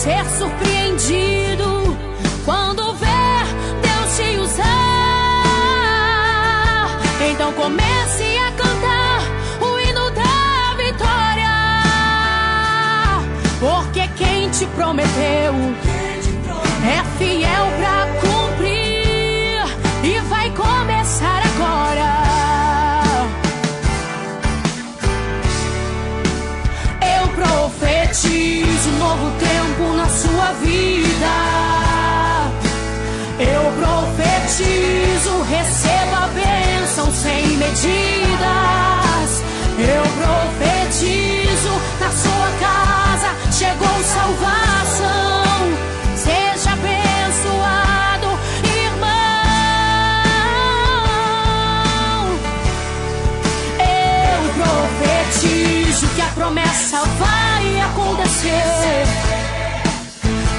ser surpreendido quando ver Deus te usar. Então comece a cantar o hino da vitória, porque quem te prometeu é fiel pra cumprir e vai começar agora. Eu profetizo um novo tempo na sua vida. Eu profetizo, receba a bênção sem medidas. Eu profetizo, na sua casa chegou salvação. Seja abençoado, irmão. Eu profetizo que a promessa vai acontecer.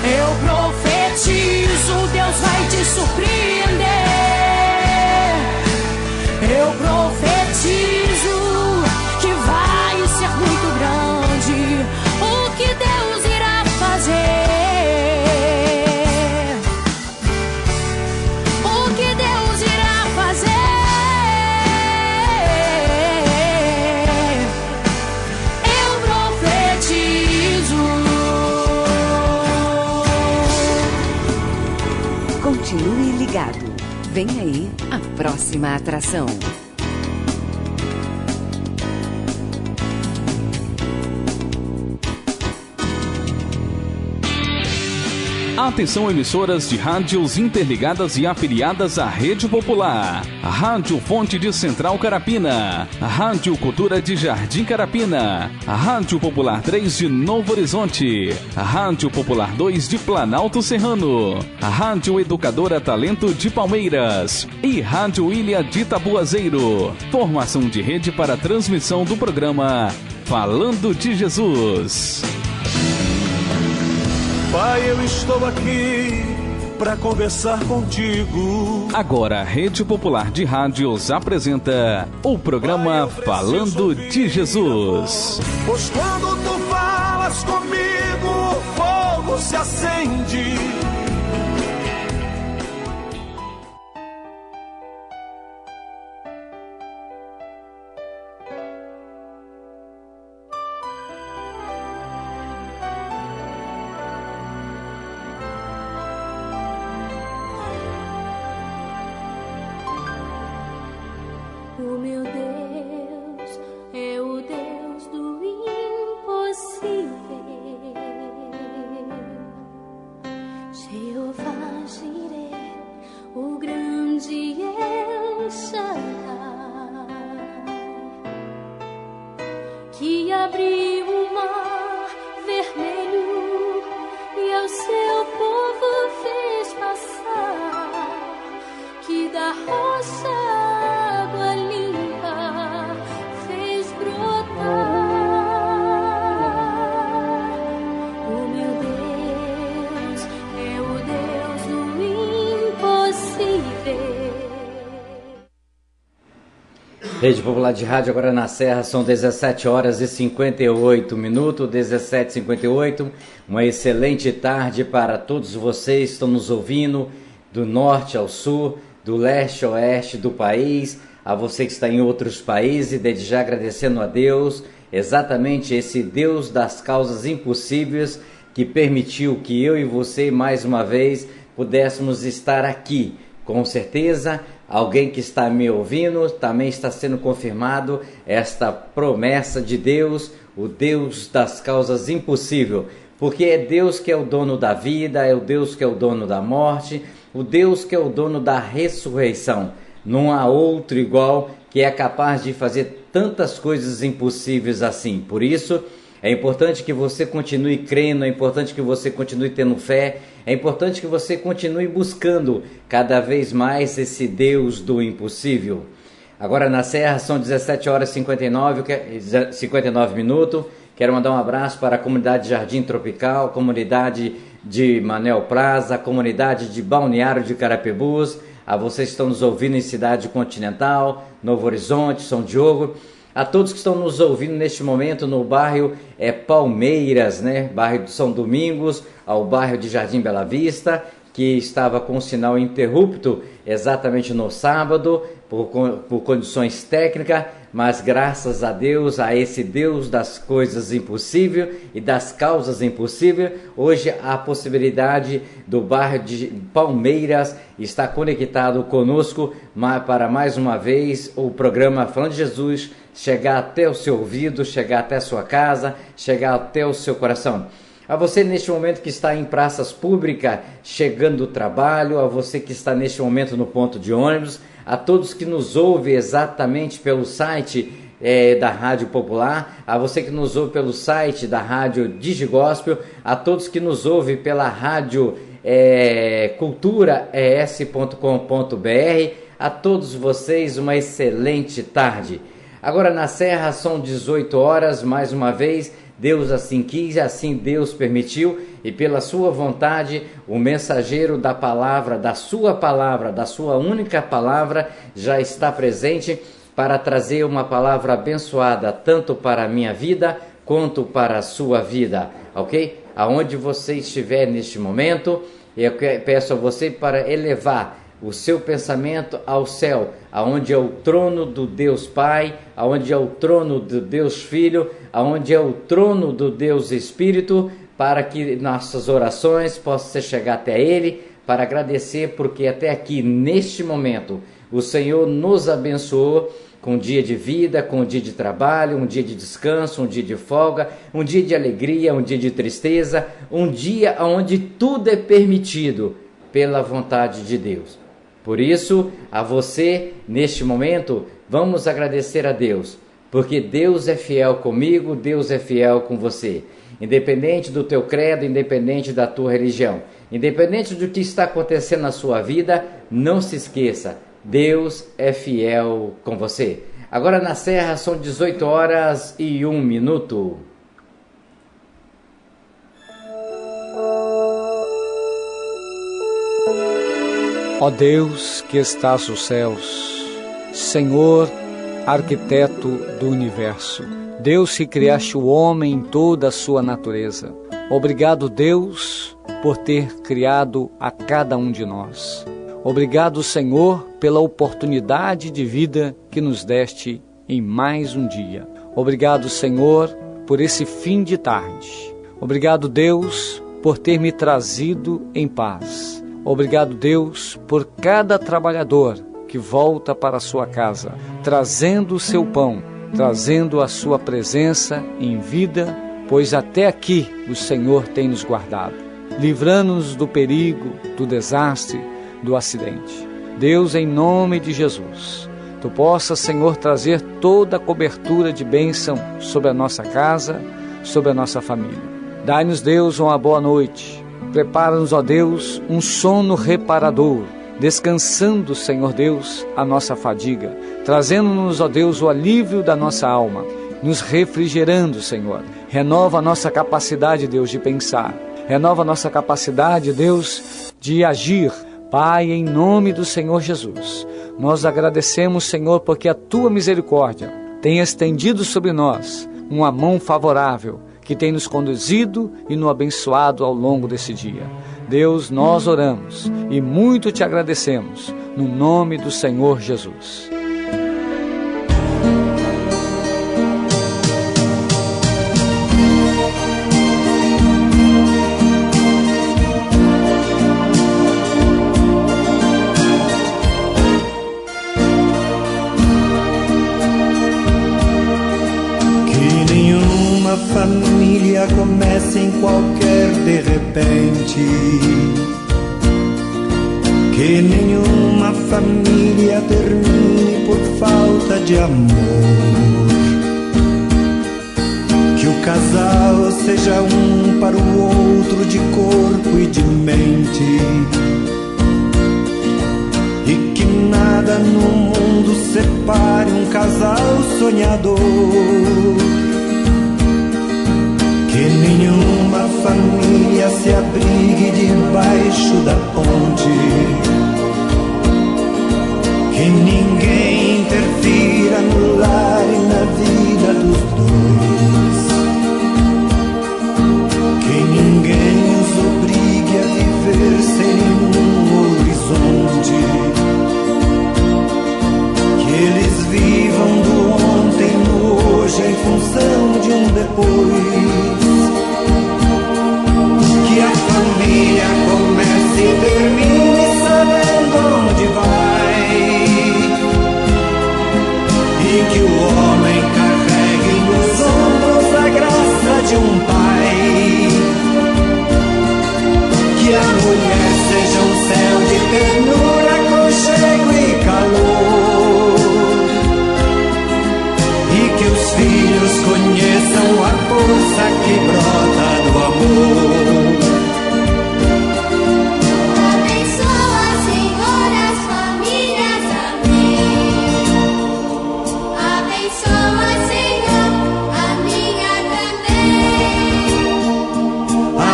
Eu profetizo, Deus vai te surpreender. Eu profetizo que vai ser muito grande o que Deus irá fazer. Continue ligado. Vem aí a próxima atração. Atenção, emissoras de rádios interligadas e afiliadas à Rede Popular. A Rádio Fonte de Central Carapina. A Rádio Cultura de Jardim Carapina. A Rádio Popular 3 de Novo Horizonte. A Rádio Popular 2 de Planalto Serrano. A Rádio Educadora Talento de Palmeiras. E Rádio Ilha de Tabuazeiro. Formação de rede para transmissão do programa Falando de Jesus. Pai, eu estou aqui para conversar contigo. Agora, a Rede Popular de Rádios apresenta o programa Falando de Jesus. Pois quando tu falas comigo, o fogo se acende. O meu Deus é o Deus do impossível. Jeová Jireh, o grande El Shaddai, que abriu o mar vermelho e ao seu povo fez passar, que da rocha Rede Popular de Rádio, agora na Serra, são 17 horas e 58 minutos, 17h58. Uma excelente tarde para todos vocês que estão nos ouvindo, do norte ao sul, do leste ao oeste do país, a você que está em outros países, desde já agradecendo a Deus, exatamente esse Deus das causas impossíveis, que permitiu que eu e você, mais uma vez, pudéssemos estar aqui. Com certeza, alguém que está me ouvindo, também está sendo confirmado esta promessa de Deus, o Deus das causas impossíveis, porque é Deus que é o dono da vida, é o Deus que é o dono da morte, o Deus que é o dono da ressurreição. Não há outro igual que é capaz de fazer tantas coisas impossíveis assim. Por isso, é importante que você continue crendo, é importante que você continue tendo fé, é importante que você continue buscando cada vez mais esse Deus do impossível. Agora na Serra são 17 horas e 59 minutos. Quero mandar um abraço para a comunidade Jardim Tropical, comunidade de Manel Praza, comunidade de Balneário de Carapebus, a vocês que estão nos ouvindo em Cidade Continental, Novo Horizonte, São Diogo, A todos que estão nos ouvindo neste momento no bairro Palmeiras, né? Bairro de São Domingos, ao bairro de Jardim Bela Vista, que estava com o sinal interrupto exatamente no sábado, por condições técnicas, mas graças a Deus, a esse Deus das coisas impossíveis e das causas impossíveis, hoje a possibilidade do bairro de Palmeiras estar conectado conosco para mais uma vez o programa Falando de Jesus chegar até o seu ouvido, chegar até a sua casa, chegar até o seu coração. A você neste momento que está em praças públicas, chegando do trabalho, a você que está neste momento no ponto de ônibus, a todos que nos ouvem exatamente pelo site da Rádio Popular, a você que nos ouve pelo site da Rádio Digigospel, a todos que nos ouvem pela Rádio culturaes.com.br, a todos vocês uma excelente tarde. Agora na Serra são 18 horas, mais uma vez, Deus assim quis, assim Deus permitiu, e pela sua vontade, o mensageiro da palavra, da sua única palavra, já está presente para trazer uma palavra abençoada, tanto para a minha vida, quanto para a sua vida, ok? Aonde você estiver neste momento, eu peço a você para elevar o seu pensamento ao céu, aonde é o trono do Deus Pai, aonde é o trono do Deus Filho, aonde é o trono do Deus Espírito, para que nossas orações possam chegar até Ele, para agradecer, porque até aqui, neste momento, o Senhor nos abençoou com um dia de vida, com um dia de trabalho, um dia de descanso, um dia de folga, um dia de alegria, um dia de tristeza, um dia onde tudo é permitido pela vontade de Deus. Por isso, a você, neste momento, vamos agradecer a Deus, porque Deus é fiel comigo, Deus é fiel com você. Independente do teu credo, independente da tua religião, independente do que está acontecendo na sua vida, não se esqueça, Deus é fiel com você. Agora na Serra são 18 horas e 1 minuto. Ó Deus que estás nos céus, Senhor, arquiteto do universo, Deus que criaste o homem em toda a sua natureza. Obrigado, Deus, por ter criado a cada um de nós. Obrigado, Senhor, pela oportunidade de vida que nos deste em mais um dia. Obrigado, Senhor, por esse fim de tarde. Obrigado, Deus, por ter me trazido em paz. Obrigado, Deus, por cada trabalhador que volta para a sua casa, trazendo o seu pão, trazendo a sua presença em vida, pois até aqui o Senhor tem nos guardado, livrando-nos do perigo, do desastre, do acidente. Deus, em nome de Jesus, Tu possas, Senhor, trazer toda a cobertura de bênção sobre a nossa casa, sobre a nossa família. Dai-nos, Deus, uma boa noite. Prepara-nos, ó Deus, um sono reparador, descansando, Senhor Deus, a nossa fadiga, trazendo-nos, ó Deus, o alívio da nossa alma, nos refrigerando, Senhor. Renova a nossa capacidade, Deus, de pensar. Renova a nossa capacidade, Deus, de agir. Pai, em nome do Senhor Jesus, nós agradecemos, Senhor, porque a Tua misericórdia tem estendido sobre nós uma mão favorável, que tem nos conduzido e nos abençoado ao longo desse dia. Deus, nós oramos e muito Te agradecemos, no nome do Senhor Jesus. Família começa em qualquer de repente, que nenhuma família termine por falta de amor, que o casal seja um para o outro de corpo e de mente, e que nada no mundo separe um casal sonhador. Que nenhuma família se abrigue debaixo da ponte, que ninguém interfira no lar e na vida a mulher seja um céu de ternura, aconchego e calor, e que os filhos conheçam a força que brota do amor. Abençoa, Senhor, as famílias, amém. Abençoa, Senhor, a minha também.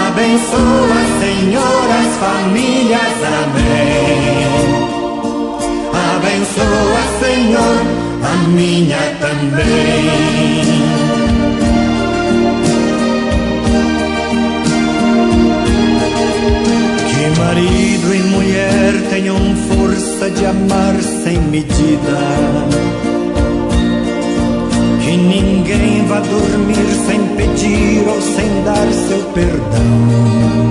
Abençoa, Senhor, as famílias, amém. Abençoa, Senhor, a minha também. Que marido e mulher tenham força de amar sem medida, que ninguém vá dormir sem pedir ou sem dar seu perdão,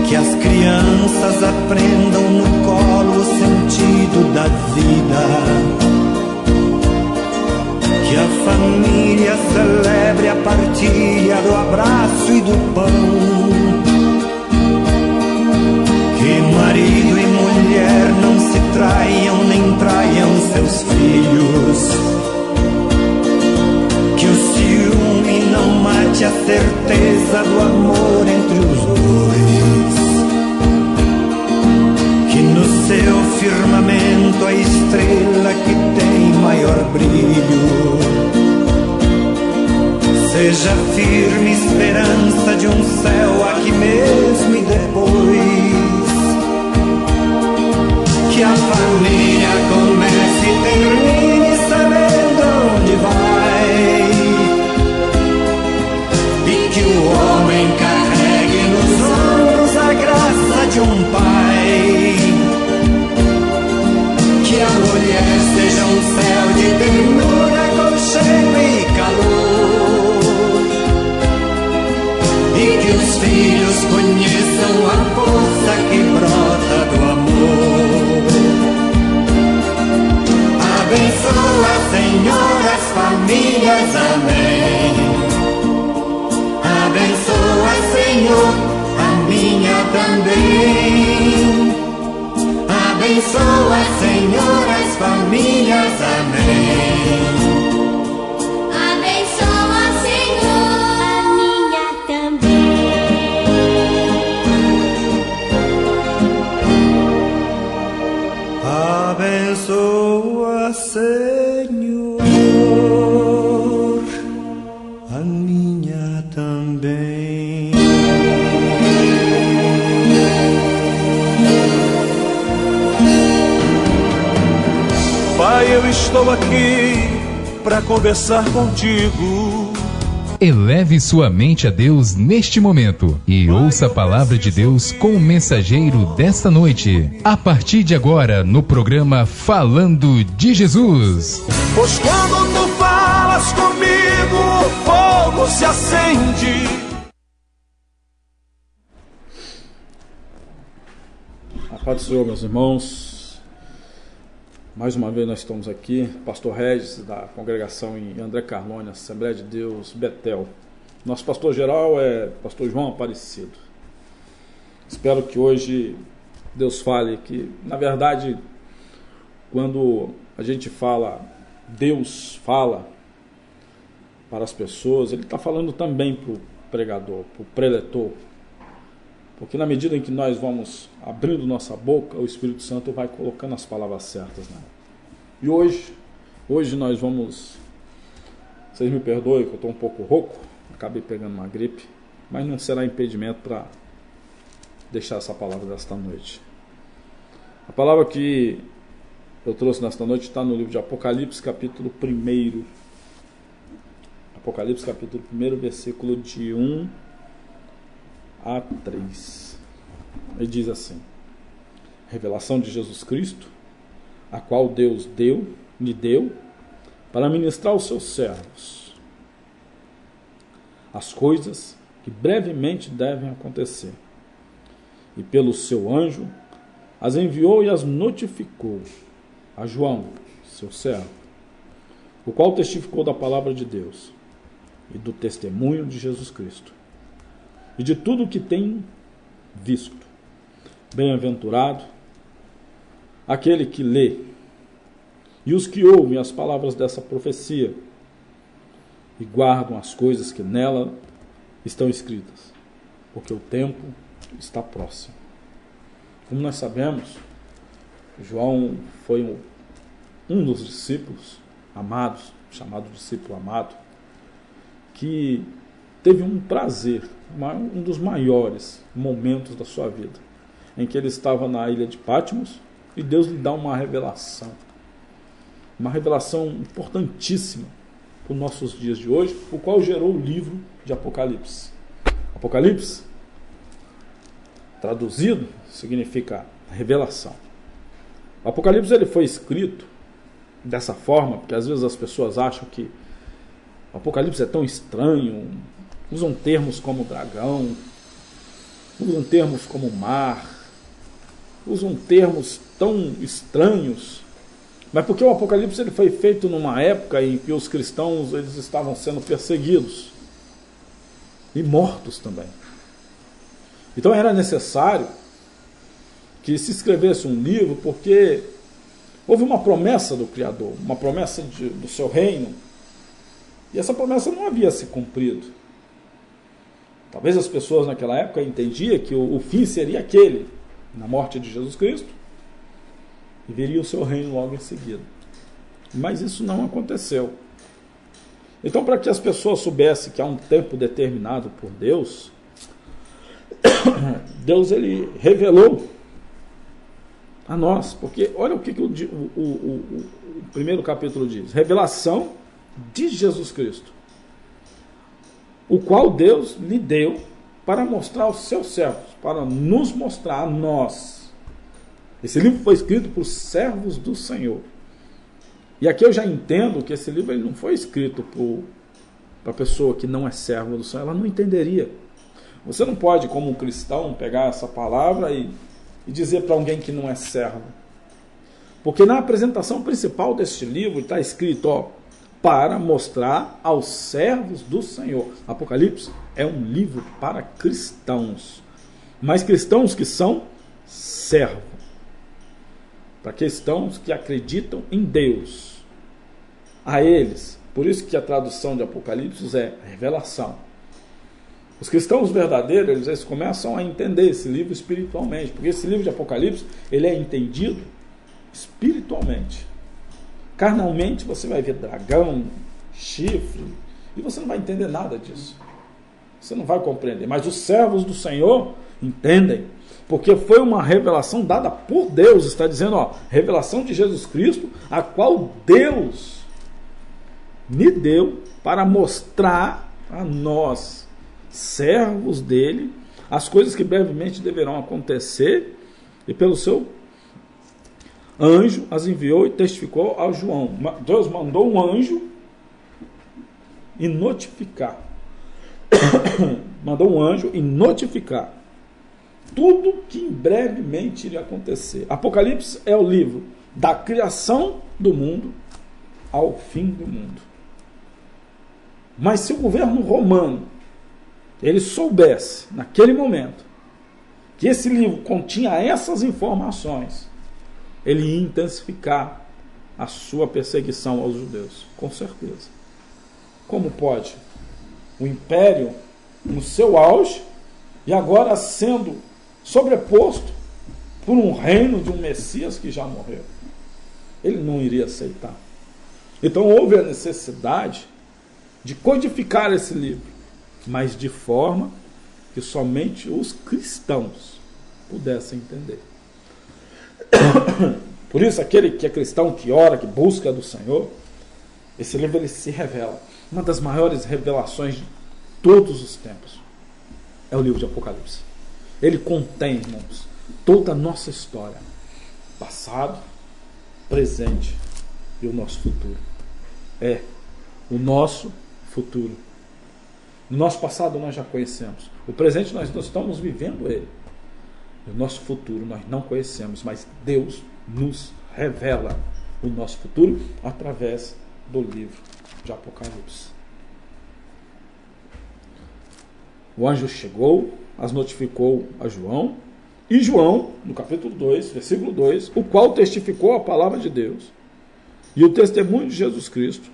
que as crianças aprendam no colo o sentido da vida, que a família celebre a partilha do abraço e do pão, que marido e mulher não se traiam nem traiam seus filhos, que o ciúme não mate a certeza do amor entre os dois, que no seu firmamento a estrela que tem maior brilho seja firme esperança de um céu aqui mesmo e depois, que a família comece e termine sabendo onde vai, e que o homem carregue nos ombros a graça de um pai, que a mulher seja um céu de ternura, aconchego e calor, e que os filhos conheçam a força que brota do amor. Abençoa, Senhor, as famílias, amém. Abençoa, Senhor, a minha também. Abençoa, Senhor, as famílias, amém. Abençoa, Senhor, a minha também. Abençoa, Senhor, a minha também. Pai, eu estou aqui para conversar contigo. Eleve sua mente a Deus neste momento e ouça a palavra de Deus com o mensageiro desta noite. A partir de agora, no programa Falando de Jesus. Pois quando tu falas comigo, o fogo se acende. A paz do Senhor, meus irmãos. Mais uma vez nós estamos aqui, pastor Regis, da congregação em André Carlone, Assembleia de Deus, Betel. Nosso pastor geral é pastor João Aparecido. Espero que hoje Deus fale que, na verdade, quando a gente fala, Deus fala para as pessoas, Ele está falando também para o pregador, para o preletor. Porque na medida em que nós vamos abrindo nossa boca, o Espírito Santo vai colocando as palavras certas, né? E hoje nós vamos... Vocês me perdoem que eu estou um pouco rouco, acabei pegando uma gripe, mas não será impedimento para deixar essa palavra desta noite. A palavra que eu trouxe nesta noite está no livro de Apocalipse, capítulo 1. Apocalipse, capítulo 1, versículo de 1 a 3. Ele diz assim: revelação de Jesus Cristo, a qual Deus lhe deu para ministrar aos seus servos as coisas que brevemente devem acontecer, e pelo seu anjo as enviou e as notificou a João, seu servo, o qual testificou da palavra de Deus e do testemunho de Jesus Cristo. e de tudo o que tem visto. Bem-aventurado aquele que lê e os que ouvem as palavras dessa profecia e guardam as coisas que nela estão escritas, porque o tempo está próximo. Como nós sabemos, João foi um dos discípulos amados, chamado discípulo amado, que teve um prazer, um dos maiores momentos da sua vida, em que ele estava na ilha de Patmos e Deus lhe dá uma revelação importantíssima para os nossos dias de hoje, o qual gerou o livro de Apocalipse. Apocalipse, traduzido, significa revelação. O Apocalipse ele foi escrito dessa forma, porque às vezes as pessoas acham que o Apocalipse é tão estranho, usam termos como dragão, usam termos como mar, usam termos tão estranhos, mas porque o Apocalipse ele foi feito numa época em que os cristãos eles estavam sendo perseguidos e mortos também. Então era necessário que se escrevesse um livro, porque houve uma promessa do Criador, uma promessa do seu reino, e essa promessa não havia se cumprido. Talvez as pessoas naquela época entendiam que o fim seria aquele, na morte de Jesus Cristo, e viria o seu reino logo em seguida. Mas isso não aconteceu. Então, para que as pessoas soubessem que há um tempo determinado por Deus, Deus ele revelou a nós, porque olha o que o primeiro capítulo diz: revelação de Jesus Cristo, o qual Deus lhe deu para mostrar aos seus servos, para nos mostrar a nós. Esse livro foi escrito por servos do Senhor. E aqui eu já entendo que esse livro ele não foi escrito para a pessoa que não é servo do Senhor, ela não entenderia. Você não pode, como um cristão, pegar essa palavra e dizer para alguém que não é servo. Porque na apresentação principal deste livro está escrito, para mostrar aos servos do Senhor. Apocalipse é um livro para cristãos, mas cristãos que são servos, para cristãos que acreditam em Deus. A eles, por isso que a tradução de Apocalipse é revelação. Os cristãos verdadeiros, eles começam a entender esse livro espiritualmente, porque esse livro de Apocalipse, ele é entendido espiritualmente. Carnalmente você vai ver dragão, chifre, e você não vai entender nada disso. Você não vai compreender. Mas os servos do Senhor entendem, porque foi uma revelação dada por Deus. Está dizendo, revelação de Jesus Cristo, a qual Deus me deu para mostrar a nós, servos dele, as coisas que brevemente deverão acontecer, e pelo seu anjo as enviou e testificou ao João. Deus mandou um anjo e notificar. Mandou um anjo e notificar tudo que brevemente iria acontecer. Apocalipse é o livro da criação do mundo ao fim do mundo. Mas se o governo romano ele soubesse, naquele momento, que esse livro continha essas informações, ele ia intensificar a sua perseguição aos judeus, com certeza. Como pode o império no seu auge e agora sendo sobreposto por um reino de um Messias que já morreu? Ele não iria aceitar. Então houve a necessidade de codificar esse livro, mas de forma que somente os cristãos pudessem entender. Por isso, aquele que é cristão, que ora, que busca do Senhor, esse livro ele se revela. Uma das maiores revelações de todos os tempos é o livro de Apocalipse. Ele contém, irmãos, toda a nossa história, passado, presente e o nosso futuro. É o nosso futuro. No nosso passado nós já conhecemos. O presente nós estamos vivendo ele. O nosso futuro nós não conhecemos, mas Deus nos revela o nosso futuro através do livro de Apocalipse. O anjo chegou, as notificou a João, e João, no capítulo 2, versículo 2, o qual testificou a palavra de Deus e o testemunho de Jesus Cristo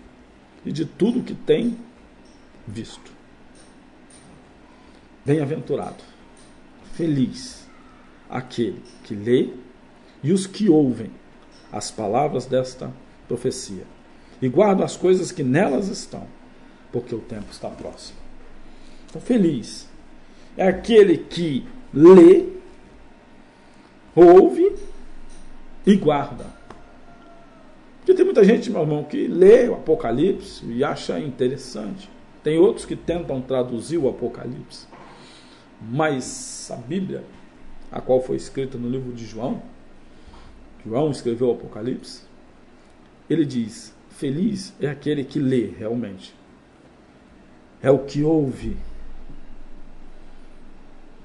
e de tudo que tem visto. Bem-aventurado, feliz, aquele que lê e os que ouvem as palavras desta profecia e guardam as coisas que nelas estão, porque o tempo está próximo. Então, feliz é aquele que lê, ouve e guarda. Porque tem muita gente, meu irmão, que lê o Apocalipse e acha interessante. Tem outros que tentam traduzir o Apocalipse. Mas a Bíblia, a qual foi escrita no livro de João, João escreveu o Apocalipse, ele diz: feliz é aquele que lê realmente. É o que ouve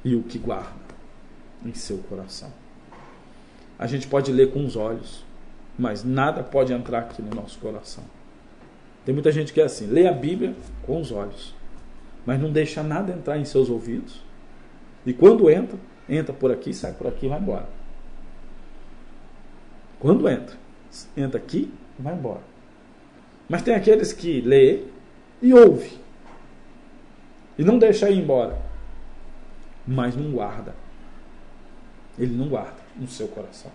e o que guarda em seu coração. A gente pode ler com os olhos, mas nada pode entrar aqui no nosso coração. Tem muita gente que é assim, lê a Bíblia com os olhos, mas não deixa nada entrar em seus ouvidos. E quando entra, entra por aqui, sai por aqui e vai embora. Quando entra aqui e vai embora. Mas tem aqueles que lê e ouve e não deixa ir embora, mas não guarda. Ele não guarda no seu coração.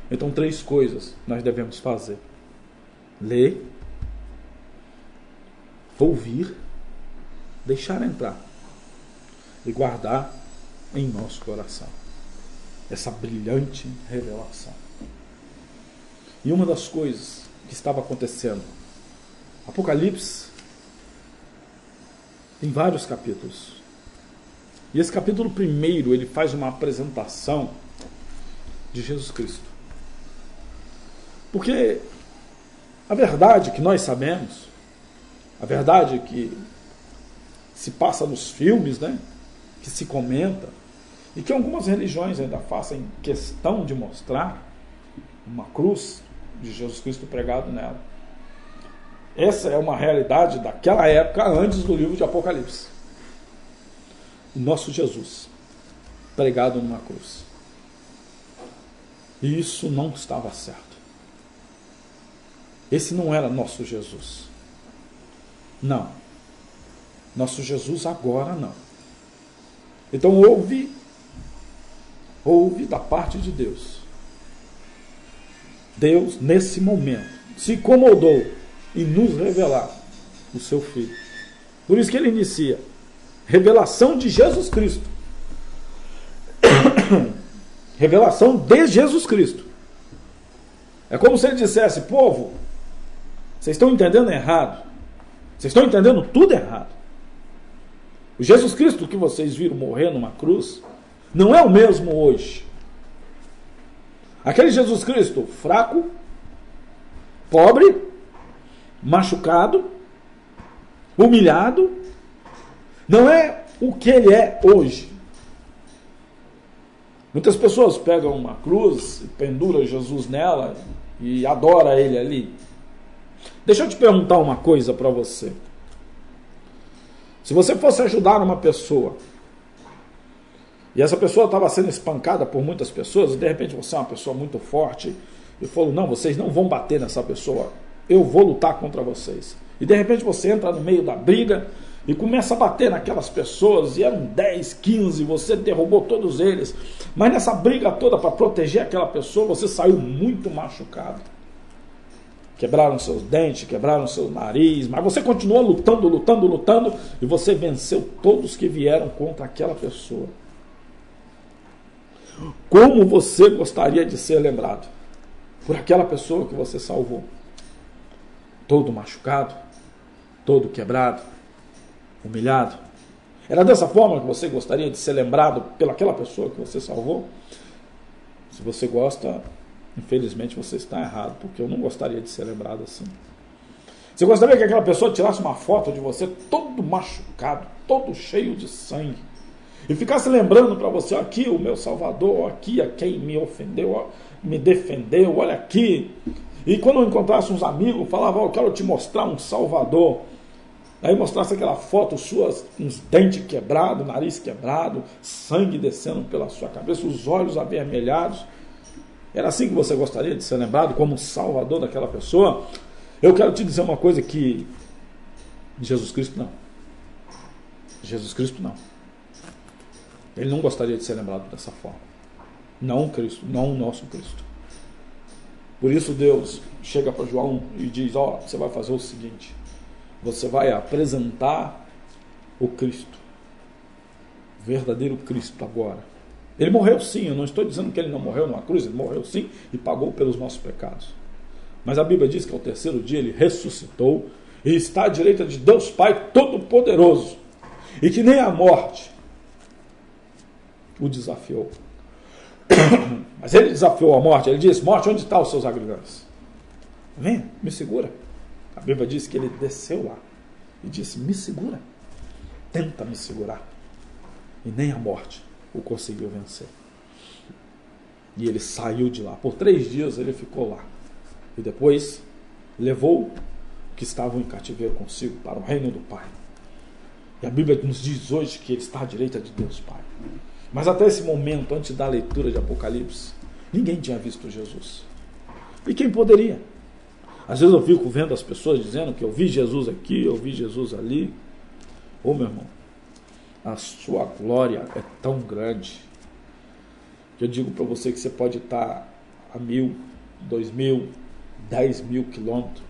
Então, 3 coisas nós devemos fazer: ler, ouvir, deixar entrar e guardar em nosso coração essa brilhante revelação. E uma das coisas que estava acontecendo, Apocalipse tem vários capítulos. E esse capítulo 1, ele faz uma apresentação de Jesus Cristo. Porque a verdade que nós sabemos, a verdade que se passa nos filmes, né, que se comenta, e que algumas religiões ainda fazem questão de mostrar uma cruz de Jesus Cristo pregado nela. Essa é uma realidade daquela época, antes do livro de Apocalipse. O nosso Jesus pregado numa cruz. E isso não estava certo. Esse não era nosso Jesus. Não. Nosso Jesus agora não. Então ouve da parte de Deus. Deus, nesse momento, se incomodou em nos revelar o seu Filho. Por isso que ele inicia: revelação de Jesus Cristo. Revelação de Jesus Cristo. É como se ele dissesse: povo, vocês estão entendendo errado. Vocês estão entendendo tudo errado. O Jesus Cristo que vocês viram morrer numa cruz não é o mesmo hoje. Aquele Jesus Cristo fraco, pobre, machucado, humilhado, não é o que ele é hoje. Muitas pessoas pegam uma cruz e penduram Jesus nela e adoram ele ali. Deixa eu te perguntar uma coisa para você. Se você fosse ajudar uma pessoa e essa pessoa estava sendo espancada por muitas pessoas, e de repente você é uma pessoa muito forte e falou: não, vocês não vão bater nessa pessoa, eu vou lutar contra vocês. E de repente você entra no meio da briga e começa a bater naquelas pessoas, e eram 10, 15, você derrubou todos eles, mas nessa briga toda para proteger aquela pessoa, você saiu muito machucado. Quebraram seus dentes, quebraram seu nariz, mas você continuou lutando, e você venceu todos que vieram contra aquela pessoa. Como você gostaria de ser lembrado por aquela pessoa que você salvou? Todo machucado, todo quebrado, humilhado. Era dessa forma que você gostaria de ser lembrado pelaquela pessoa que você salvou? Se você gosta, infelizmente você está errado, porque eu não gostaria de ser lembrado assim. Você gostaria que aquela pessoa tirasse uma foto de você todo machucado, todo cheio de sangue, e ficasse lembrando para você: aqui o meu Salvador, aqui a quem me ofendeu, me defendeu, olha aqui. E quando eu encontrasse uns amigos, falava: eu quero te mostrar um Salvador. Aí mostrasse aquela foto sua, uns dentes quebrados, nariz quebrado, sangue descendo pela sua cabeça, os olhos avermelhados. Era assim que você gostaria de ser lembrado, como um salvador daquela pessoa? Eu quero te dizer uma coisa que Jesus Cristo não. Jesus Cristo não. Ele não gostaria de ser lembrado dessa forma. Não Cristo, não o nosso Cristo. Por isso Deus chega para João e diz, você vai fazer o seguinte, você vai apresentar o Cristo, o verdadeiro Cristo agora. Ele morreu sim, eu não estou dizendo que ele não morreu numa cruz, ele morreu sim e pagou pelos nossos pecados. Mas a Bíblia diz que ao terceiro dia ele ressuscitou e está à direita de Deus Pai Todo-Poderoso, e que nem a morte o desafiou. Mas ele desafiou a morte, ele disse, morte, onde estão os seus agrigantes? Vem, me segura. A Bíblia diz que ele desceu lá e disse, me segura, tenta me segurar. E nem a morte o conseguiu vencer. E ele saiu de lá. Por 3 dias ele ficou lá. E depois levou que estavam em cativeiro consigo para o reino do Pai. E a Bíblia nos diz hoje que ele está à direita de Deus Pai. Mas até esse momento, antes da leitura de Apocalipse, ninguém tinha visto Jesus. E quem poderia? Às vezes eu fico vendo as pessoas dizendo que eu vi Jesus aqui, eu vi Jesus ali. Ô meu irmão, a sua glória é tão grande que eu digo para você que você pode estar a 1.000, 2.000, 10.000 quilômetros,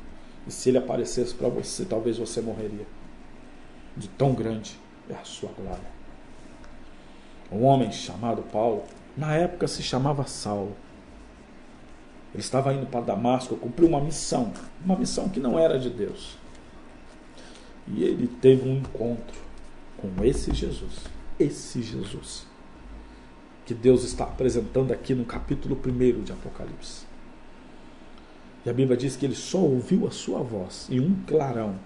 e se ele aparecesse para você, talvez você morreria. De tão grande é a sua glória. Um homem chamado Paulo, na época se chamava Saulo. Ele estava indo para Damasco, cumpriu uma missão que não era de Deus. E ele teve um encontro com esse Jesus, que Deus está apresentando aqui no capítulo 1 de Apocalipse. E a Bíblia diz que ele só ouviu a sua voz e um clarão,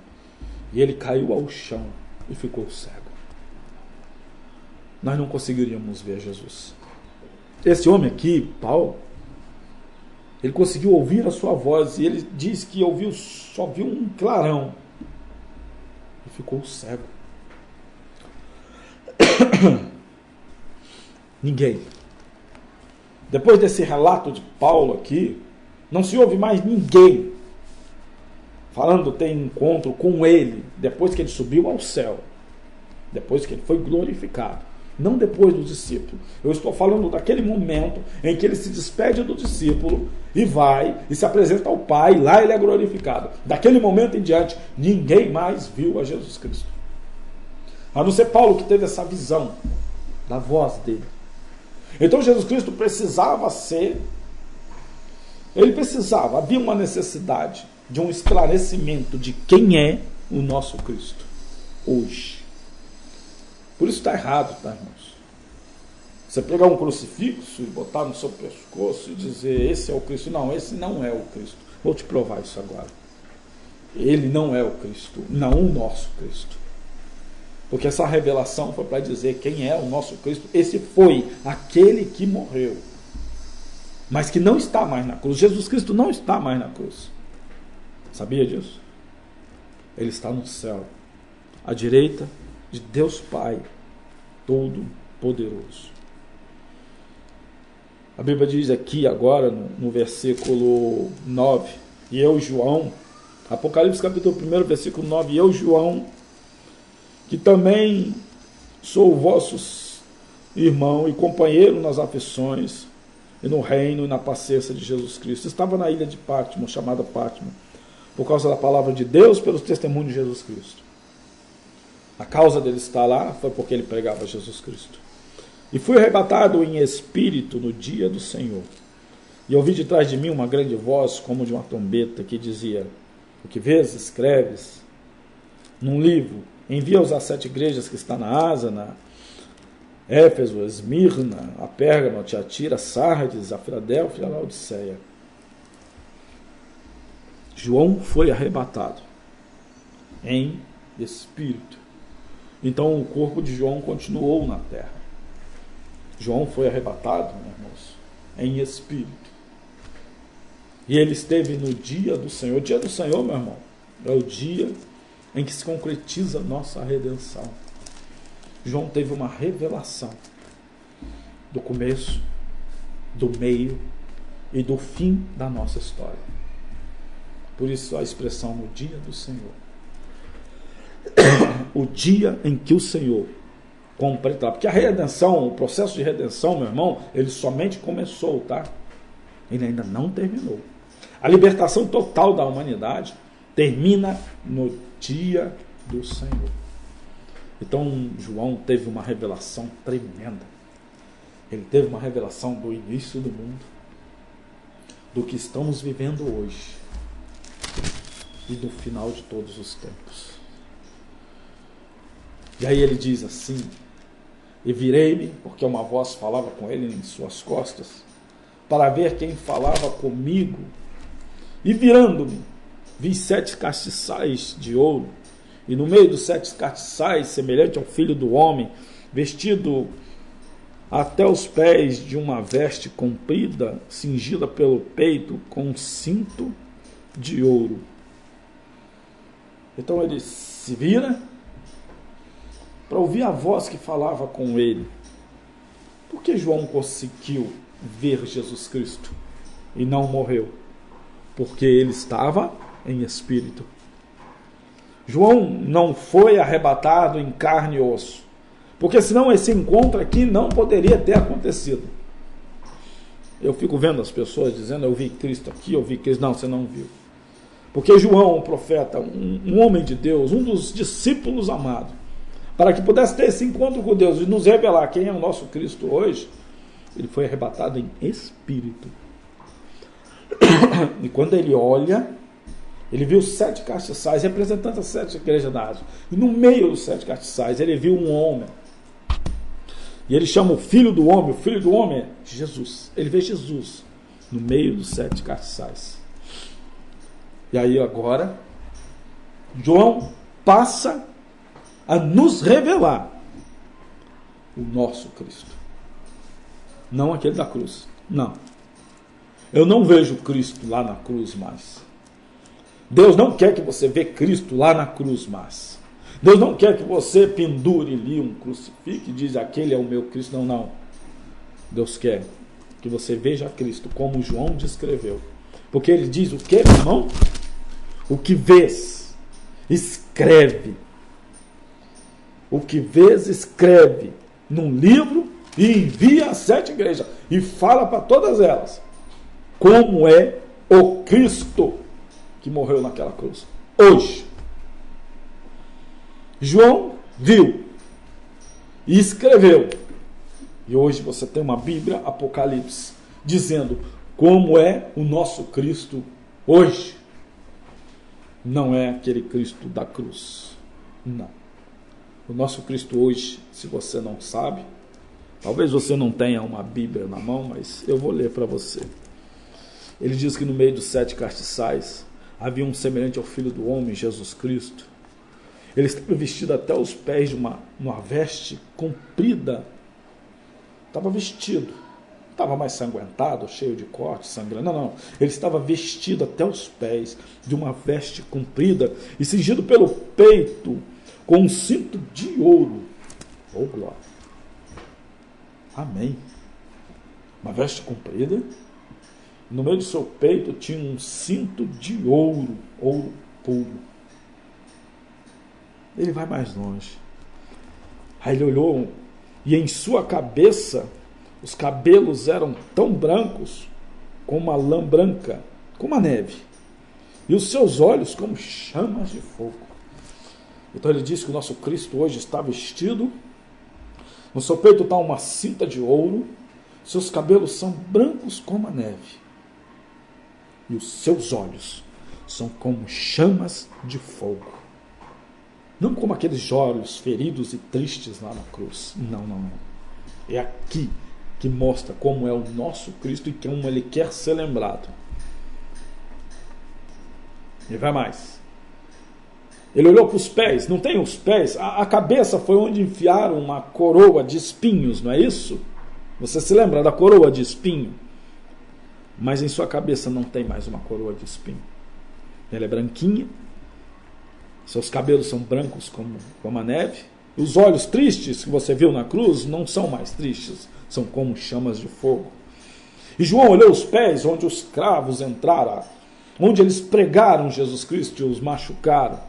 e ele caiu ao chão e ficou cego. Nós não conseguiríamos ver Jesus. Esse homem aqui, Paulo, ele conseguiu ouvir a sua voz, e ele diz que só viu um clarão e ficou cego. Ninguém. Depois desse relato de Paulo aqui, não se ouve mais ninguém falando ter encontro com ele depois que ele subiu ao céu, depois que ele foi glorificado, não depois do discípulo. Eu estou falando daquele momento em que ele se despede do discípulo e vai e se apresenta ao Pai, e lá ele é glorificado. Daquele momento em diante, ninguém mais viu a Jesus Cristo, a não ser Paulo, que teve essa visão da voz dele. Então Jesus Cristo havia uma necessidade de um esclarecimento de quem é o nosso Cristo hoje. Por isso está errado, tá, irmãos? Você pegar um crucifixo e botar no seu pescoço e dizer, esse é o Cristo. Não, esse não é o Cristo. Vou te provar isso agora. Ele não é o Cristo, não o nosso Cristo. Porque essa revelação foi para dizer quem é o nosso Cristo. Esse foi aquele que morreu, mas que não está mais na cruz. Jesus Cristo não está mais na cruz. Sabia disso? Ele está no céu, à direita de Deus Pai Todo-Poderoso. A Bíblia diz aqui agora no versículo 9, e eu, João, Apocalipse capítulo 1, versículo 9, e eu, João, que também sou vosso irmão e companheiro nas aflições e no reino e na paciência de Jesus Cristo. Estava na ilha de Pátimo, chamada Pátimo, por causa da palavra de Deus, pelos testemunhos de Jesus Cristo. A causa dele estar lá foi porque ele pregava Jesus Cristo. E fui arrebatado em espírito no dia do Senhor. E ouvi de trás de mim uma grande voz, como de uma trombeta, que dizia, o que vês, escreves num livro, envia-os às 7 igrejas que está na Ásia, na Éfeso, Esmirna, a Pérgamo, a Tiatira, a Sardes, a Filadélfia e a Laodiceia. João foi arrebatado em espírito. Então o corpo de João continuou na terra. João foi arrebatado, meus irmãos, em espírito. E ele esteve no dia do Senhor. O dia do Senhor, meu irmão, é o dia em que se concretiza a nossa redenção. João teve uma revelação do começo, do meio e do fim da nossa história. Por isso a expressão no dia do Senhor. O dia em que o Senhor completará. Porque a redenção, o processo de redenção, meu irmão, ele somente começou, tá? Ele ainda não terminou. A libertação total da humanidade termina no dia do Senhor. Então João teve uma revelação tremenda. Ele teve uma revelação do início do mundo, do que estamos vivendo hoje e do final de todos os tempos. E aí ele diz assim: e virei-me, porque uma voz falava com ele em suas costas, para ver quem falava comigo. E virando-me, vi 7 castiçais de ouro, e no meio dos 7 castiçais, semelhante ao Filho do Homem, vestido até os pés de uma veste comprida, cingida pelo peito com um cinto de ouro. Então ele se vira para ouvir a voz que falava com ele. Por que João conseguiu ver Jesus Cristo e não morreu? Porque ele estava em espírito. João não foi arrebatado em carne e osso, porque senão esse encontro aqui não poderia ter acontecido. Eu fico vendo as pessoas dizendo: eu vi Cristo aqui, eu vi Cristo. Não, você não viu. Porque João, um profeta, um homem de Deus, um dos discípulos amados, para que pudesse ter esse encontro com Deus e nos revelar quem é o nosso Cristo hoje, ele foi arrebatado em espírito. E quando ele olha, ele viu 7 castiçais, representando as 7 igrejas da Ásia. E no meio dos 7 castiçais, ele viu um homem. E ele chama o Filho do Homem. O Filho do Homem é Jesus. Ele vê Jesus no meio dos 7 castiçais. E aí agora, João passa a nos revelar o nosso Cristo. Não aquele da cruz. Não. Eu não vejo Cristo lá na cruz mais. Deus não quer que você veja Cristo lá na cruz mais. Deus não quer que você pendure ali um crucifixo e diz: aquele é o meu Cristo. Não, não. Deus quer que você veja Cristo como João descreveu. Porque ele diz o que, irmão? O que vês, escreve. O que vês, escreve num livro e envia às 7 igrejas. E fala para todas elas como é o Cristo que morreu naquela cruz. Hoje. João viu e escreveu. E hoje você tem uma Bíblia, Apocalipse, dizendo como é o nosso Cristo hoje. Não é aquele Cristo da cruz. Não. O nosso Cristo hoje, se você não sabe, talvez você não tenha uma Bíblia na mão, mas eu vou ler para você. Ele diz que no meio dos 7 castiçais havia um semelhante ao Filho do Homem, Jesus Cristo. Ele estava vestido até os pés de uma veste comprida. Estava vestido. Não estava mais sanguentado, cheio de cortes, sangrando. Não, não. Ele estava vestido até os pés de uma veste comprida e cingido pelo peito com um cinto de ouro. Oh, glória. Amém. Uma veste comprida. No meio do seu peito tinha um cinto de ouro, ouro puro. Ele vai mais longe. Aí ele olhou e em sua cabeça os cabelos eram tão brancos como a lã branca, como a neve. E os seus olhos como chamas de fogo. Então ele diz que o nosso Cristo hoje está vestido. No seu peito está uma cinta de ouro. Seus cabelos são brancos como a neve. E os seus olhos são como chamas de fogo. Não como aqueles olhos feridos e tristes lá na cruz. Não, não, não. É aqui que mostra como é o nosso Cristo e como ele quer ser lembrado. E vai mais. Ele olhou para os pés. Não tem os pés? A cabeça foi onde enfiaram uma coroa de espinhos, não é isso? Você se lembra da coroa de espinho? Mas em sua cabeça não tem mais uma coroa de espinho. Ela é branquinha. Seus cabelos são brancos como a neve. E os olhos tristes que você viu na cruz não são mais tristes, são como chamas de fogo. E João olhou os pés onde os cravos entraram, onde eles pregaram Jesus Cristo e os machucaram.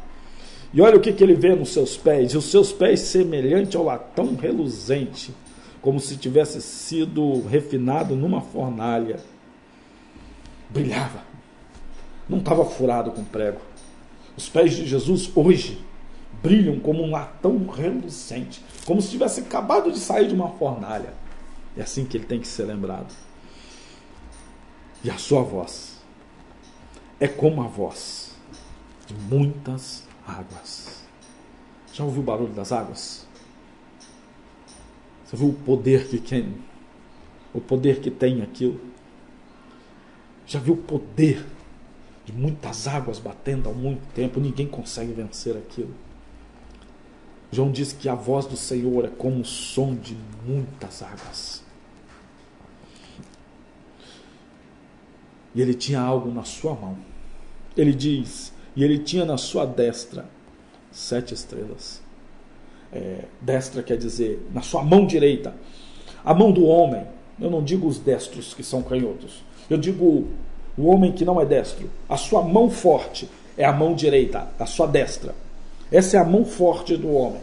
E olha o que ele vê nos seus pés. E os seus pés semelhante ao latão reluzente, como se tivesse sido refinado numa fornalha. Brilhava. Não estava furado com prego. Os pés de Jesus hoje brilham como um latão reluzente, como se tivesse acabado de sair de uma fornalha. É assim que ele tem que ser lembrado. E a sua voz é como a voz de muitas águas. Já ouviu o barulho das águas? Você viu o poder que tem aquilo? Já viu o poder de muitas águas batendo há muito tempo? Ninguém consegue vencer aquilo. João diz que a voz do Senhor é como o som de muitas águas. E ele tinha algo na sua mão. Ele diz, e ele tinha na sua destra 7 estrelas. Destra quer dizer, na sua mão direita. A mão do homem, eu não digo os destros que são canhotos. Eu digo o homem que não é destro. A sua mão forte é a mão direita, a sua destra. Essa é a mão forte do homem.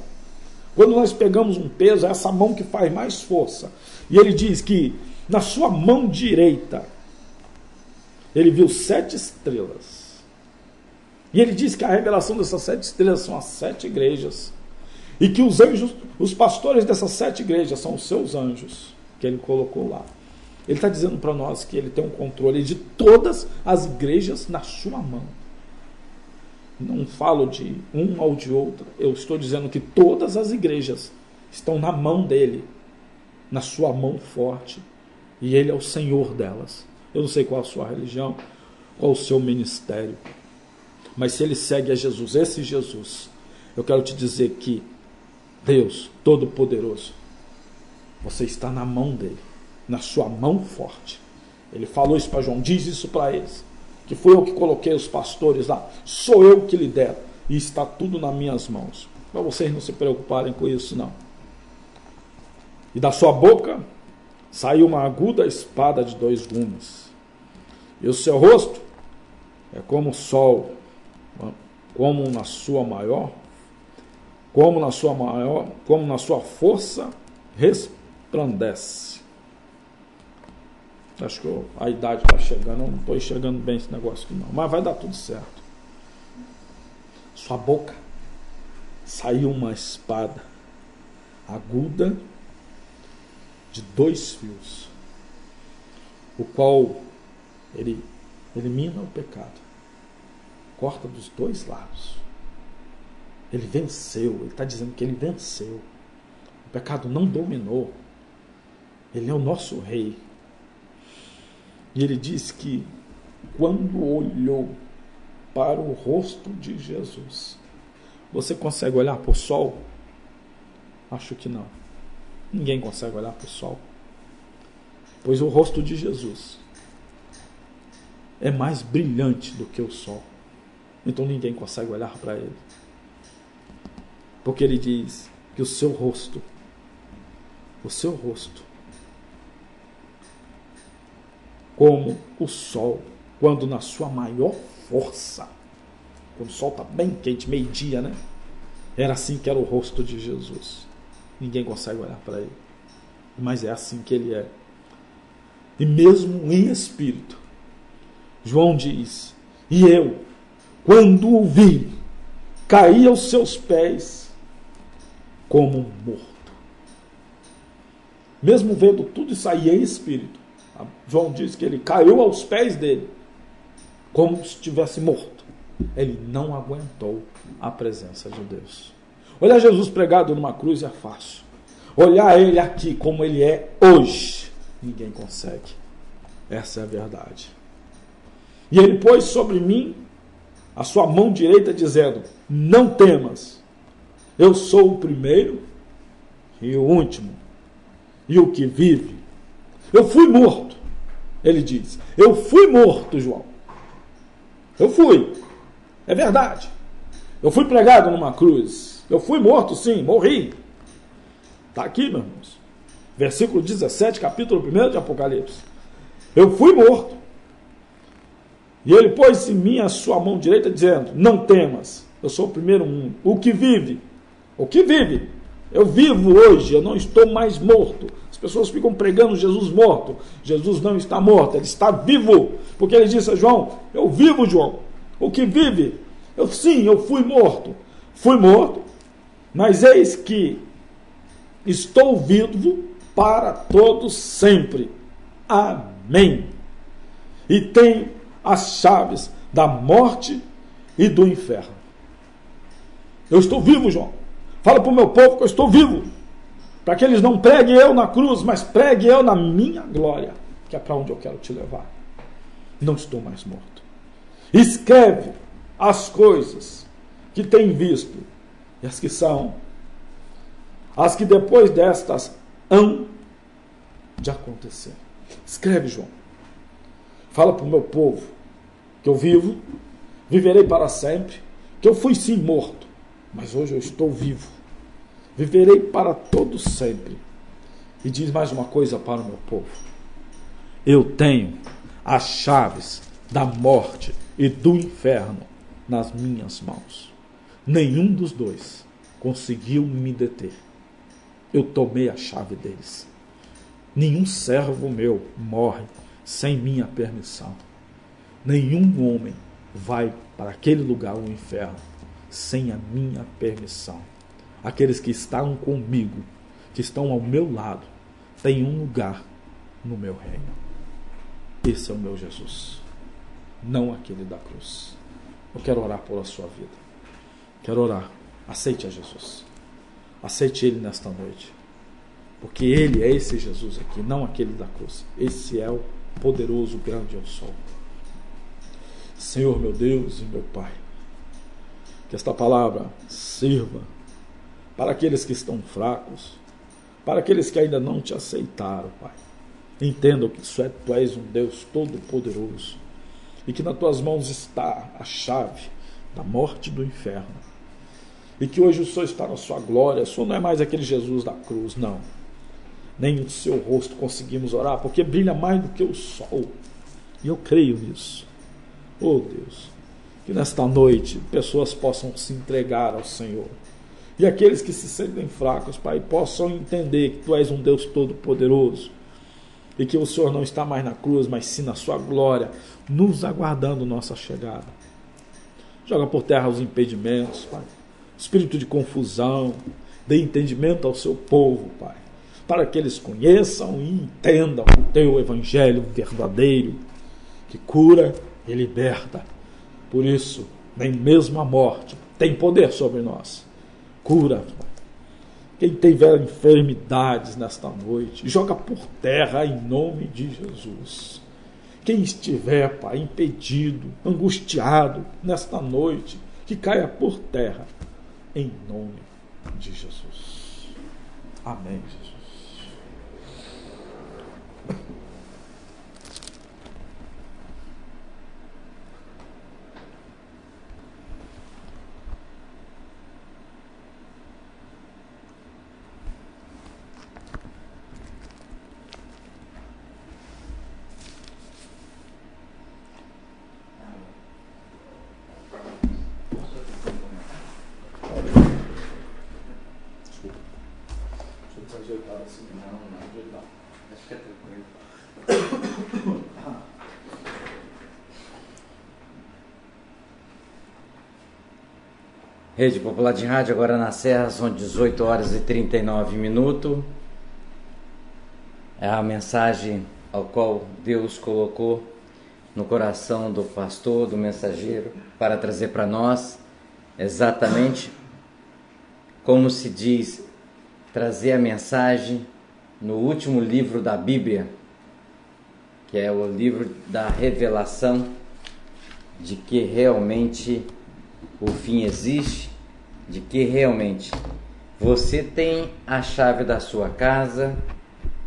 Quando nós pegamos um peso, é essa mão que faz mais força. E ele diz que na sua mão direita ele viu 7 estrelas. E ele diz que a revelação dessas 7 estrelas são as 7 igrejas. E que os anjos, os pastores dessas 7 igrejas são os seus anjos que ele colocou lá. Ele está dizendo para nós que ele tem um controle de todas as igrejas na sua mão. Não falo de uma ou de outra. Eu estou dizendo que todas as igrejas estão na mão dele, na sua mão forte. E ele é o Senhor delas. Eu não sei qual a sua religião, qual o seu ministério. Mas se ele segue a Jesus, esse Jesus, eu quero te dizer que Deus Todo-Poderoso, você está na mão dele, na sua mão forte. Ele falou isso para João, diz isso para eles, que foi eu que coloquei os pastores lá, sou eu que lidero, e está tudo nas minhas mãos. Para vocês não se preocuparem com isso, não. E da sua boca saiu uma aguda espada de 2 gumes, e o seu rosto é como o sol, como na sua força resplandece. Acho que a idade está chegando, eu não estou enxergando bem esse negócio aqui não, mas vai dar tudo certo. Sua boca saiu uma espada aguda de 2 fios, o qual ele elimina o pecado, corta dos 2 lados. Ele venceu, ele está dizendo que ele venceu. O pecado não dominou. Ele é o nosso rei. E ele diz que quando olhou para o rosto de Jesus, você consegue olhar para o sol? Acho que não. Ninguém consegue olhar para o sol. Pois o rosto de Jesus é mais brilhante do que o sol. Então ninguém consegue olhar para ele. Porque ele diz que o seu rosto, como o sol, quando na sua maior força, quando o sol está bem quente, meio-dia, né? Era assim que era o rosto de Jesus. Ninguém consegue olhar para ele. Mas é assim que ele é. E mesmo em espírito, João diz, e eu, quando o vi, caí aos seus pés como morto. Mesmo vendo tudo isso aí em espírito, João diz que ele caiu aos pés dele como se estivesse morto. Ele não aguentou a presença de Deus. Olhar Jesus pregado numa cruz é fácil. Olhar ele aqui como ele é hoje, ninguém consegue. Essa é a verdade. E ele pôs sobre mim a sua mão direita, dizendo, não temas, eu sou o primeiro e o último, e o que vive. Eu fui morto, ele diz. Eu fui morto, João. Eu fui. É verdade. Eu fui pregado numa cruz. Eu fui morto, sim, morri. Está aqui, meus irmãos. Versículo 17, capítulo 1 de Apocalipse. Eu fui morto. E ele pôs em mim a sua mão direita, dizendo: não temas, eu sou o primeiro mundo. O que vive? Eu vivo hoje, eu não estou mais morto. As pessoas ficam pregando Jesus morto. Jesus não está morto, ele está vivo. Porque ele disse a João: eu vivo, João. O que vive? Eu fui morto. Fui morto, mas eis que estou vivo para todos sempre. Amém. E tenho as chaves da morte e do inferno. Eu estou vivo, João. Fala para o meu povo que eu estou vivo. Para que eles não preguem eu na cruz, mas preguem eu na minha glória, que é para onde eu quero te levar. Não estou mais morto. Escreve as coisas que tem visto, e as que são, as que depois destas hão de acontecer. Escreve, João. Fala para o meu povo que eu vivo, viverei para sempre, que eu fui sim morto, mas hoje eu estou vivo. Viverei para todo sempre. E diz mais uma coisa para o meu povo: eu tenho as chaves da morte e do inferno nas minhas mãos. Nenhum dos dois conseguiu me deter. Eu tomei a chave deles. Nenhum servo meu morre sem minha permissão. Nenhum homem vai para aquele lugar, o inferno, sem a minha permissão. Aqueles que estão comigo, que estão ao meu lado, têm um lugar no meu reino. Esse é o meu Jesus, não aquele da cruz. Eu quero orar por a sua vida. Quero orar. Aceite a Jesus. Aceite Ele nesta noite. Porque Ele é esse Jesus aqui, não aquele da cruz. Esse é o poderoso, grande eu sou. Senhor, meu Deus e meu Pai, que esta palavra sirva para aqueles que estão fracos, para aqueles que ainda não te aceitaram, Pai. Entendam que Tu és um Deus todo-poderoso e que nas Tuas mãos está a chave da morte e do inferno. E que hoje o Senhor está na Sua glória. O Senhor não é mais aquele Jesus da cruz, não. Nem o Seu rosto conseguimos orar, porque brilha mais do que o sol. E eu creio nisso. Oh Deus, que nesta noite pessoas possam se entregar ao Senhor. E aqueles que se sentem fracos, Pai, possam entender que Tu és um Deus todo-poderoso. E que o Senhor não está mais na cruz, mas sim na Sua glória, nos aguardando nossa chegada. Joga por terra os impedimentos, Pai. Espírito de confusão, dê entendimento ao Seu povo, Pai, para que eles conheçam e entendam o Teu Evangelho verdadeiro, que cura e liberta. Por isso, nem mesmo a morte tem poder sobre nós. Cura, Pai. Quem tiver enfermidades nesta noite, joga por terra em nome de Jesus. Quem estiver, Pai, impedido, angustiado nesta noite, que caia por terra em nome de Jesus. Amém, Jesus. Rede Popular de Rádio, agora na Serra, são 18 horas e 39 minutos. É a mensagem ao qual Deus colocou no coração do pastor, do mensageiro, para trazer para nós exatamente como se diz, trazer a mensagem no último livro da Bíblia, que é o livro da revelação de que realmente o fim existe, de que realmente você tem a chave da sua casa,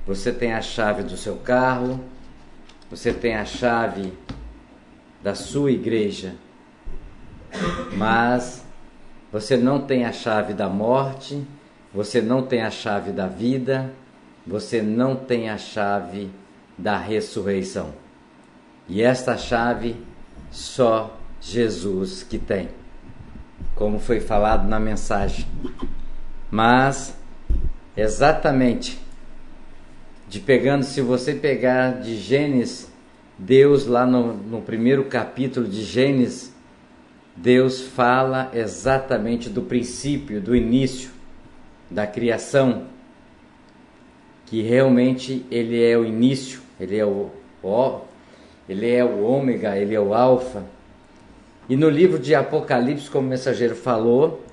você tem a chave do seu carro, você tem a chave da sua igreja, mas você não tem a chave da morte, você não tem a chave da vida, você não tem a chave da ressurreição. E esta chave só Jesus que tem, como foi falado na mensagem. Mas exatamente, se você pegar de Gênesis, Deus lá no primeiro capítulo de Gênesis, Deus fala exatamente do princípio, do início da criação, que realmente Ele é o início, Ele é o ômega, Ele é o alfa. E no livro de Apocalipse, como o mensageiro falou,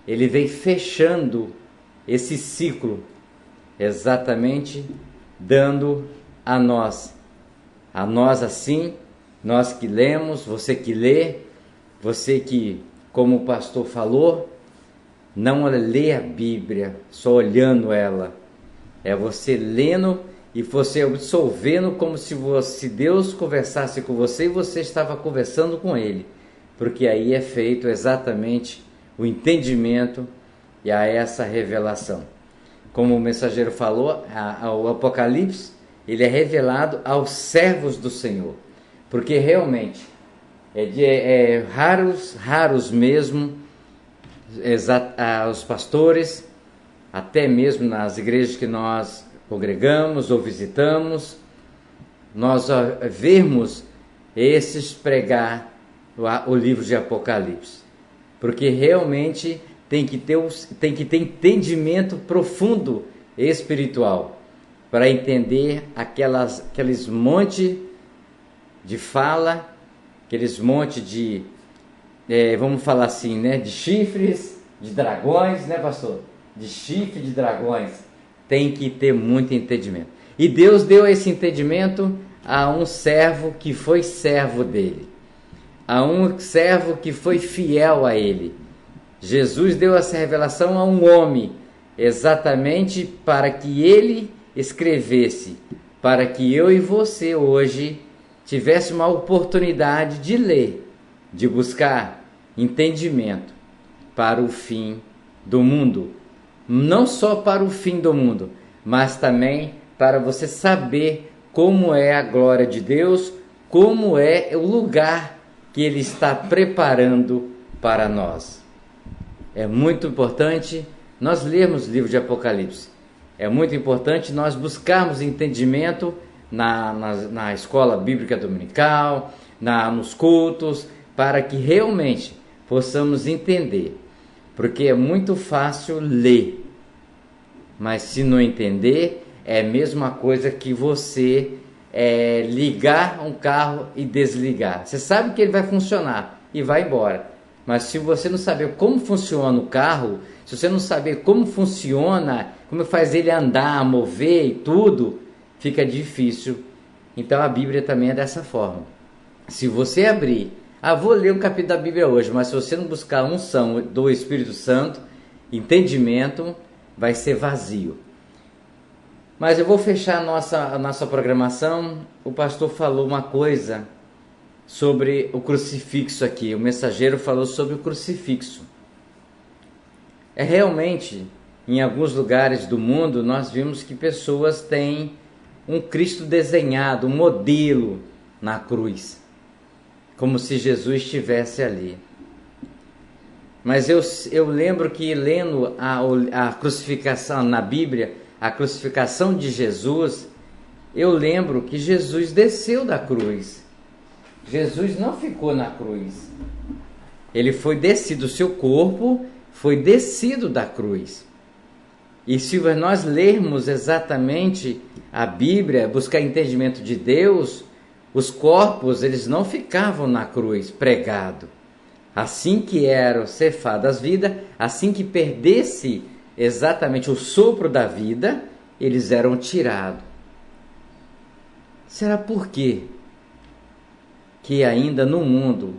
ele vem fechando esse ciclo, exatamente dando a nós assim, nós que lemos, você que lê, você que, como o pastor falou, não lê a Bíblia só olhando ela, é você lendo e você absorvendo como se Deus conversasse com você e você estava conversando com Ele, porque aí é feito exatamente o entendimento e a essa revelação. Como o mensageiro falou, o Apocalipse, ele é revelado aos servos do Senhor, porque realmente raros mesmo os pastores, até mesmo nas igrejas que nós congregamos ou visitamos, nós vermos esses pregar o livro de Apocalipse, porque realmente tem que ter entendimento profundo espiritual para entender aqueles monte de fala, aqueles monte de, vamos falar assim, né, de chifres, de dragões, né, pastor? De chifre de dragões. Tem que ter muito entendimento. E Deus deu esse entendimento a um servo que foi servo dele, a um servo que foi fiel a ele. Jesus deu essa revelação a um homem, exatamente para que ele escrevesse, para que eu e você hoje tivesse uma oportunidade de ler, de buscar entendimento para o fim do mundo. Não só para o fim do mundo, mas também para você saber como é a glória de Deus, como é o lugar que Ele está preparando para nós. É muito importante nós lermos o livro de Apocalipse. É muito importante nós buscarmos entendimento na escola bíblica dominical, nos cultos, para que realmente possamos entender. Porque é muito fácil ler, mas se não entender, é a mesma coisa que você ligar um carro e desligar. Você sabe que ele vai funcionar e vai embora, mas se você não saber como funciona o carro, se você não saber como funciona, como faz ele andar, mover e tudo, fica difícil. Então a Bíblia também é dessa forma. Se você abrir, vou ler um capítulo da Bíblia hoje, mas se você não buscar a unção do Espírito Santo, entendimento, vai ser vazio. Mas eu vou fechar a nossa programação. O pastor falou uma coisa sobre o crucifixo aqui. O mensageiro falou sobre o crucifixo. Realmente, em alguns lugares do mundo, nós vimos que pessoas têm um Cristo desenhado, um modelo na cruz, como se Jesus estivesse ali. Mas eu lembro que lendo a crucificação na Bíblia, a crucificação de Jesus, eu lembro que Jesus desceu da cruz. Jesus não ficou na cruz. Ele foi descido, o seu corpo foi descido da cruz. E se nós lermos exatamente a Bíblia, buscar entendimento de Deus, os corpos, eles não ficavam na cruz pregado. Assim que eram cefadas vidas, assim que perdesse exatamente o sopro da vida, eles eram tirados. Será por quê que ainda no mundo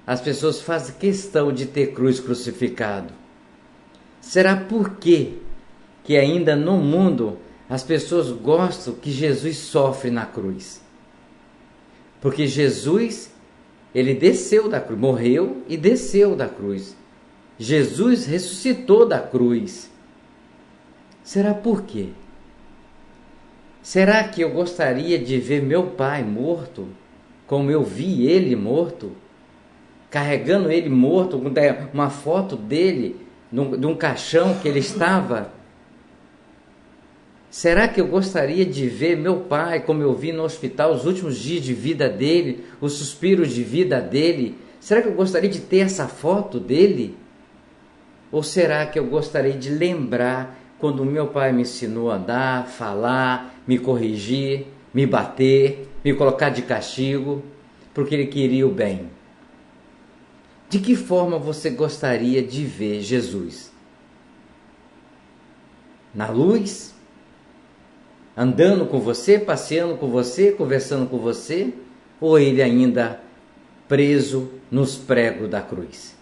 as pessoas fazem questão de ter cruz crucificado? Será por quê que ainda no mundo as pessoas gostam que Jesus sofre na cruz? Porque Jesus, ele desceu da cruz, morreu e desceu da cruz. Jesus ressuscitou da cruz. Será por quê? Será que eu gostaria de ver meu pai morto, como eu vi ele morto? Carregando ele morto, uma foto dele, de um caixão que ele estava. Será que eu gostaria de ver meu pai, como eu vi no hospital, os últimos dias de vida dele, os suspiros de vida dele? Será que eu gostaria de ter essa foto dele? Ou será que eu gostaria de lembrar quando meu pai me ensinou a andar, falar, me corrigir, me bater, me colocar de castigo, porque ele queria o bem? De que forma você gostaria de ver Jesus? Na luz? Andando com você, passeando com você, conversando com você? Ou ele ainda preso nos pregos da cruz?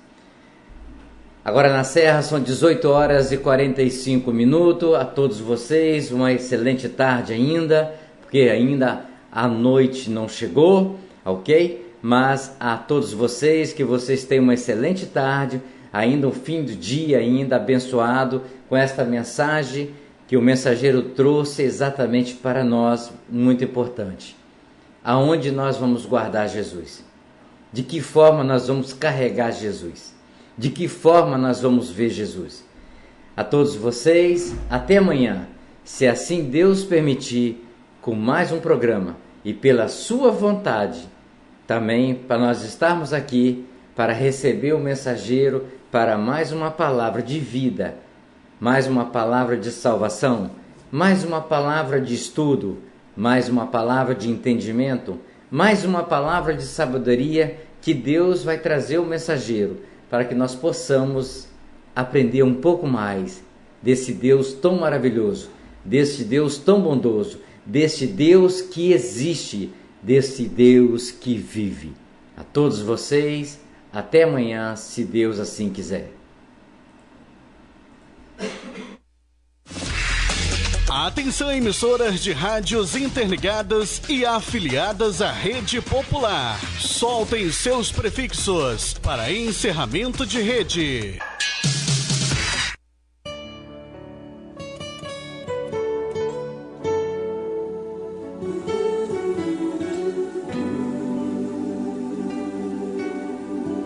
Agora na Serra são 18 horas e 45 minutos. A todos vocês, uma excelente tarde ainda, porque ainda a noite não chegou, ok? Mas a todos vocês, que vocês tenham uma excelente tarde, ainda um fim do dia ainda abençoado com esta mensagem que o mensageiro trouxe exatamente para nós, muito importante. Aonde nós vamos guardar Jesus? De que forma nós vamos carregar Jesus? De que forma nós vamos ver Jesus? A todos vocês, até amanhã, se assim Deus permitir, com mais um programa e pela sua vontade, também para nós estarmos aqui para receber o mensageiro para mais uma palavra de vida, mais uma palavra de salvação, mais uma palavra de estudo, mais uma palavra de entendimento, mais uma palavra de sabedoria que Deus vai trazer o mensageiro para que nós possamos aprender um pouco mais desse Deus tão maravilhoso, desse Deus tão bondoso, desse Deus que existe, desse Deus que vive. A todos vocês, até amanhã, se Deus assim quiser. Atenção, emissoras de rádios interligadas e afiliadas à Rede Popular. Soltem seus prefixos para encerramento de rede.